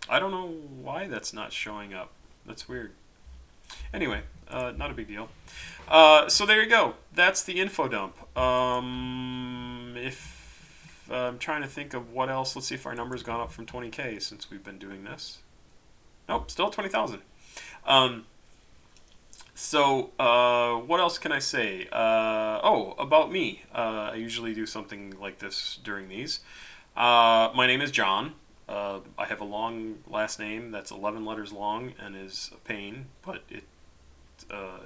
I don't know why that's not showing up. That's weird. Anyway, not a big deal. So there you go. That's the info dump. If I'm trying to think of what else. Let's see if our number's gone up from 20K since we've been doing this. Nope, still 20,000. So what else can I say? About me. I usually do something like this during these. My name is John. I have a long last name that's 11 letters long and is a pain, but it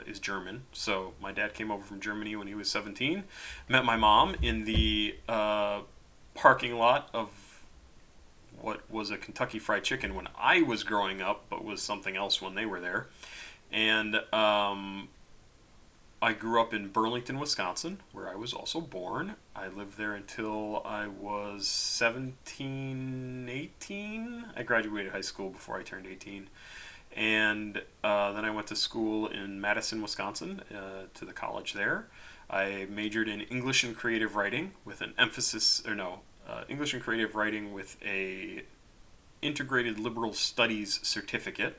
is German. So my dad came over from Germany when he was 17. Met my mom in the parking lot of what was a Kentucky Fried Chicken when I was growing up, but was something else when they were there. And I grew up in Burlington, Wisconsin, where I was also born. I lived there until I was 17, 18. I graduated high school before I turned 18. And then I went to school in Madison, Wisconsin, to the college there. I majored in English and Creative Writing with an emphasis, English and Creative Writing with a Integrated Liberal Studies certificate,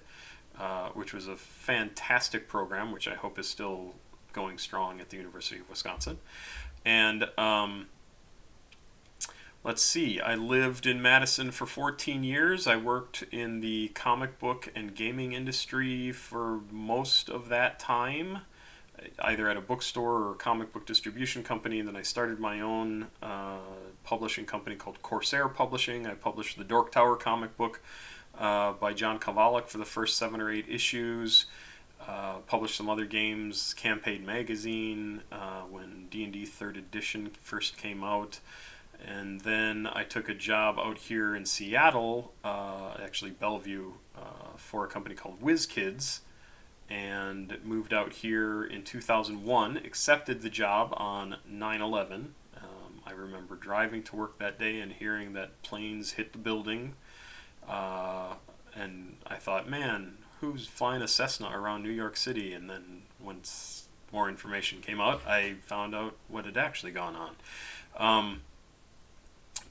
which was a fantastic program, which I hope is still going strong at the University of Wisconsin. And let's see, I lived in Madison for 14 years. I worked in the comic book and gaming industry for most of that time, either at a bookstore or a comic book distribution company. And then I started my own publishing company called Corsair Publishing. I published the Dork Tower comic book by John Kavalik for the first 7 or 8 issues. Published some other games, Campaign Magazine, when D&D 3rd edition first came out. And then I took a job out here in Seattle, actually Bellevue, for a company called WizKids, and moved out here in 2001, accepted the job on 9/11. I remember driving to work that day and hearing that planes hit the building, and I thought, man, who's flying a Cessna around New York City? And then once more information came out, I found out what had actually gone on.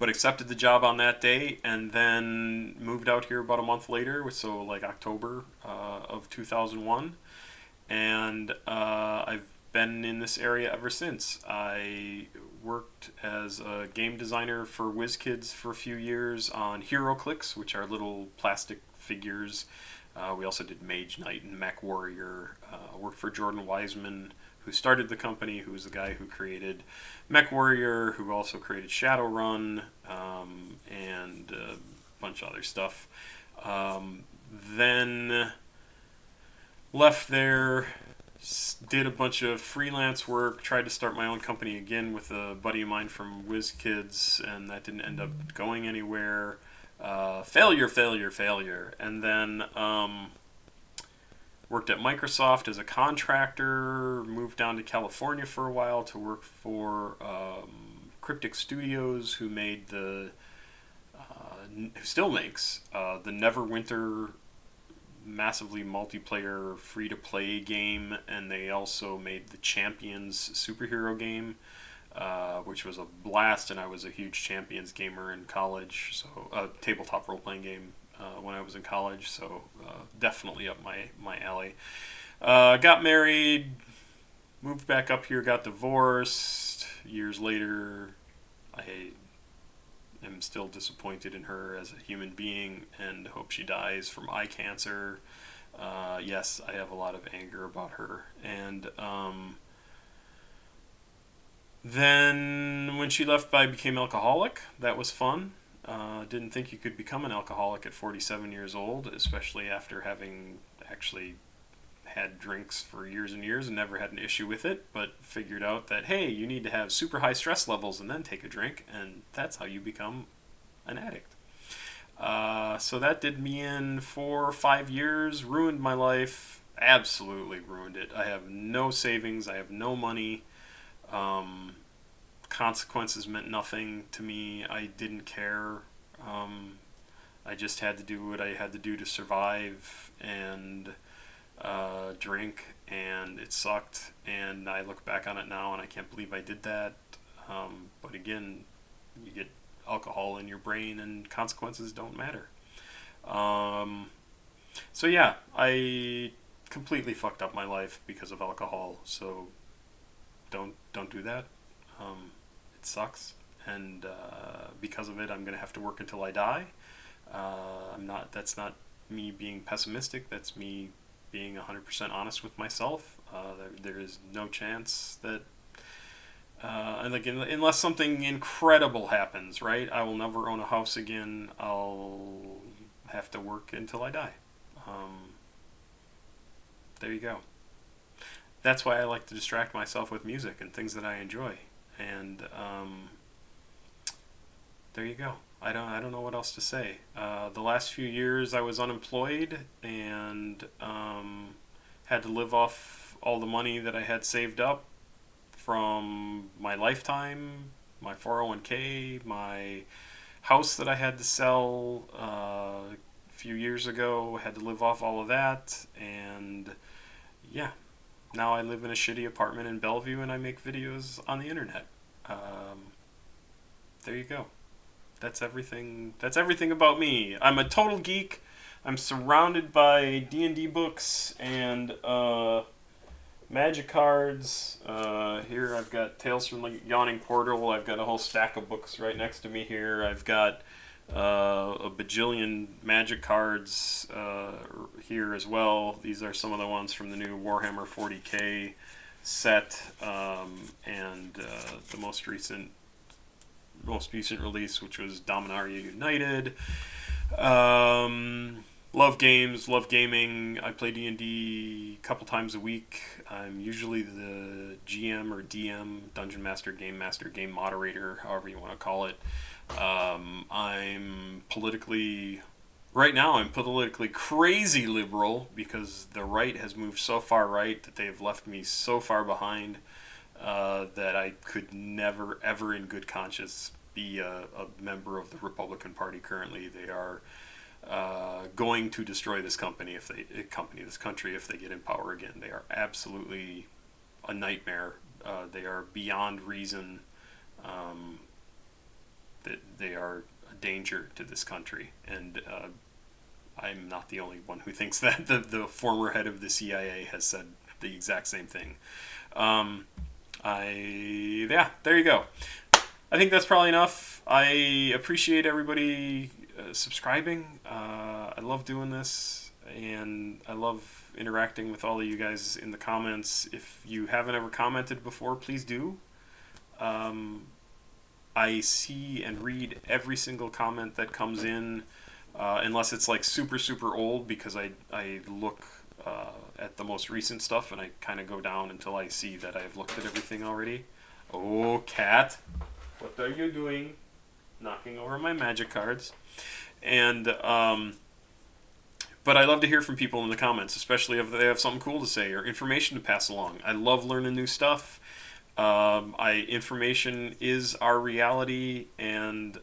But accepted the job on that day and then moved out here about a month later, so like October of 2001. And I've been in this area ever since. I worked as a game designer for WizKids for a few years on HeroClix, which are little plastic figures. We also did Mage Knight and Mech Warrior. Worked for Jordan Wiseman, who started the company, who was the guy who created Mech Warrior, who also created Shadowrun, and a bunch of other stuff. Then left there, did a bunch of freelance work, tried to start my own company again with a buddy of mine from WizKids, and that didn't end up going anywhere. Failure, failure, failure. And then worked at Microsoft as a contractor, moved down to California for a while to work for Cryptic Studios, who made who still makes the Neverwinter massively multiplayer free-to-play game, and they also made the Champions superhero game, which was a blast, and I was a huge Champions gamer in college, so tabletop role-playing game when I was in college, so definitely up my alley. Got married, moved back up here, got divorced. Years later, I am still disappointed in her as a human being and hope she dies from eye cancer. Yes, I have a lot of anger about her. And then when she left, I became alcoholic. That was fun. Didn't think you could become an alcoholic at 47 years old, especially after having actually had drinks for years and years and never had an issue with it, but figured out that, hey, you need to have super high stress levels and then take a drink, and that's how you become an addict. So that did me in 4 or 5 years, ruined my life, absolutely ruined it. I have no savings, I have no money. Consequences meant nothing to me. I didn't care. I just had to do what I had to do to survive and drink, and it sucked. And I look back on it now, and I can't believe I did that. But again, you get alcohol in your brain, and consequences don't matter. So yeah, I completely fucked up my life because of alcohol. So don't do that. It sucks, and because of it, I'm gonna have to work until I die. That's not me being pessimistic. That's me being 100% honest with myself. There is no chance that, unless something incredible happens, right? I will never own a house again. I'll have to work until I die. There you go. That's why I like to distract myself with music and things that I enjoy. And there you go. I don't know what else to say. The last few years I was unemployed and had to live off all the money that I had saved up from my lifetime, my 401k, my house that I had to sell a few years ago. Had to live off all of that, and yeah. Now I live in a shitty apartment in Bellevue and I make videos on the internet. There you go. That's everything. That's everything about me. I'm a total geek. I'm surrounded by D&D books and magic cards. Here I've got Tales from the Yawning Portal. I've got a whole stack of books right next to me here. I've got a bajillion magic cards here as well. These are some of the ones from the new Warhammer 40k set, and the most recent release, which was Dominaria United. Love games, love gaming. I play D&D a couple times a week. I'm usually the GM or DM, Dungeon Master, Game Moderator, however you want to call it. Right now I'm politically crazy liberal because the right has moved so far right that they have left me so far behind that I could never, ever in good conscience be a member of the Republican Party currently. They are going to destroy this country if they get in power again. They are absolutely a nightmare. They are beyond reason. That they are a danger to this country, and I'm not the only one who thinks that. The former head of the CIA has said the exact same thing. There you go. I think that's probably enough. I appreciate everybody subscribing. I love doing this, and I love interacting with all of you guys in the comments. If you haven't ever commented before, please do. I see and read every single comment that comes in, unless it's like super, super old, because I look at the most recent stuff and I kind of go down until I see that I've looked at everything already. Oh, cat. What are you doing? Knocking over my magic cards. And but I love to hear from people in the comments, especially if they have something cool to say or information to pass along. I love learning new stuff. Information is our reality, and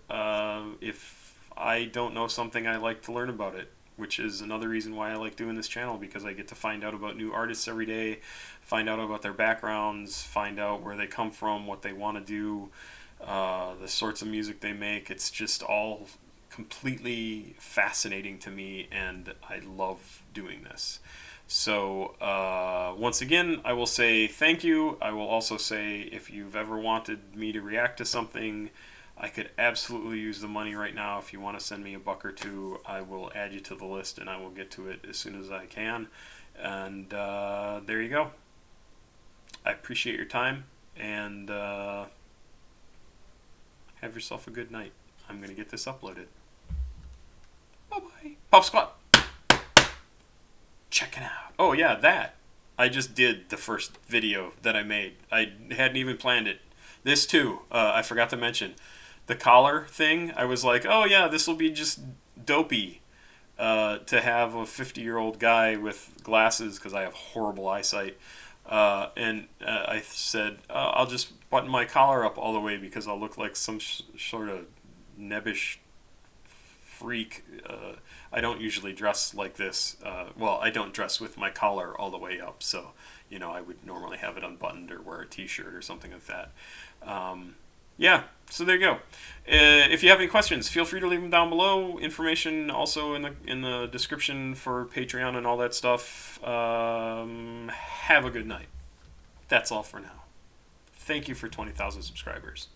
if I don't know something, I like to learn about it, which is another reason why I like doing this channel, because I get to find out about new artists every day, find out about their backgrounds, find out where they come from, what they want to do, the sorts of music they make. It's just all completely fascinating to me, and I love doing this. So once again, I will say thank you. I will also say, if you've ever wanted me to react to something, I could absolutely use the money right now. If you want to send me $1 or $2, I will add you to the list, and I will get to it as soon as I can. And there you go. I appreciate your time, and have yourself a good night. I'm going to get this uploaded. Bye-bye. Pop Squat. Check it out. Oh yeah, that. I just did the first video that I made. I hadn't even planned it. This too, I forgot to mention. The collar thing, I was like, oh yeah, this will be just dopey to have a 50-year-old guy with glasses, because I have horrible eyesight. And I said, I'll just button my collar up all the way because I'll look like some sort of nebbish freak. I don't usually dress like this. Well, I don't dress with my collar all the way up, so I would normally have it unbuttoned or wear a t-shirt or something like that. Yeah, so there you go. If you have any questions, feel free to leave them down below. Information also in the description for Patreon and all that stuff. Have a good night. That's all for now. Thank you for 20,000 subscribers.